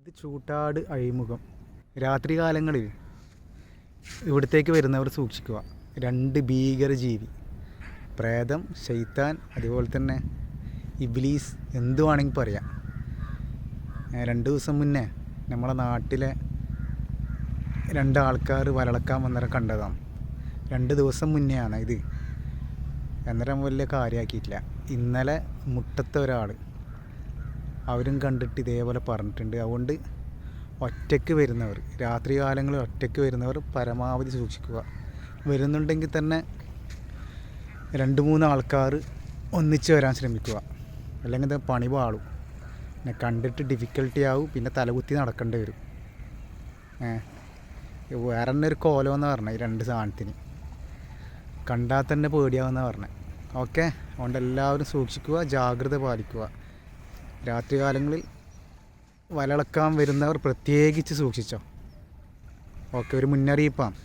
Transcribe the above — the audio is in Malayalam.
ഇത് ചൂട്ടാട് അഴിമുഖം. രാത്രി കാലങ്ങളിൽ ഇവിടത്തേക്ക് വരുന്നവർ സൂക്ഷിക്കുക. രണ്ട് ഭീകരജീവി, പ്രേതം, ശൈത്താൻ, അതുപോലെ തന്നെ ഇബ്ലീസ്, എന്തു വേണമെങ്കിൽ പറയാം. 2 ദിവസം മുന്നേ നമ്മളെ നാട്ടിലെ 2 ആൾക്കാർ വലളക്കാൻ വന്നവരെ കണ്ടതാണ്. 2 ദിവസം മുന്നെയാണ് ഇത്. അന്നേരം വലിയ കാര്യമാക്കിയിട്ടില്ല. ഇന്നലെ മുട്ടത്തെ ഒരാൾ അവരും കണ്ടിട്ട് ഇതേപോലെ പറഞ്ഞിട്ടുണ്ട്. അതുകൊണ്ട് ഒറ്റയ്ക്ക് വരുന്നവർ, രാത്രി കാലങ്ങളിൽ ഒറ്റയ്ക്ക് വരുന്നവർ പരമാവധി സൂക്ഷിക്കുക. വരുന്നുണ്ടെങ്കിൽ തന്നെ 2-3 ആൾക്കാർ ഒന്നിച്ച് വരാൻ ശ്രമിക്കുക. അല്ലെങ്കിൽ ഇത് പണി പാളും. പിന്നെ കണ്ടിട്ട് ഡിഫിക്കൽട്ടി ആവും. പിന്നെ തലകുത്തി നടക്കേണ്ടി വരും. വേറെ തന്നെ ഒരു കോലമെന്ന് പറഞ്ഞത് ഈ 2 സാധനത്തിന് കണ്ടാൽ തന്നെ പേടിയാവുമെന്നാണ് പറഞ്ഞത്. ഓക്കെ, അതുകൊണ്ട് എല്ലാവരും സൂക്ഷിക്കുക, ജാഗ്രത പാലിക്കുക. രാത്രി കാലങ്ങളിൽ വലളക്കാൻ വരുന്നവർ പ്രത്യേകിച്ച് സൂക്ഷിച്ചോ. ഓക്കെ, ഒരു മുന്നറിയിപ്പാണ്.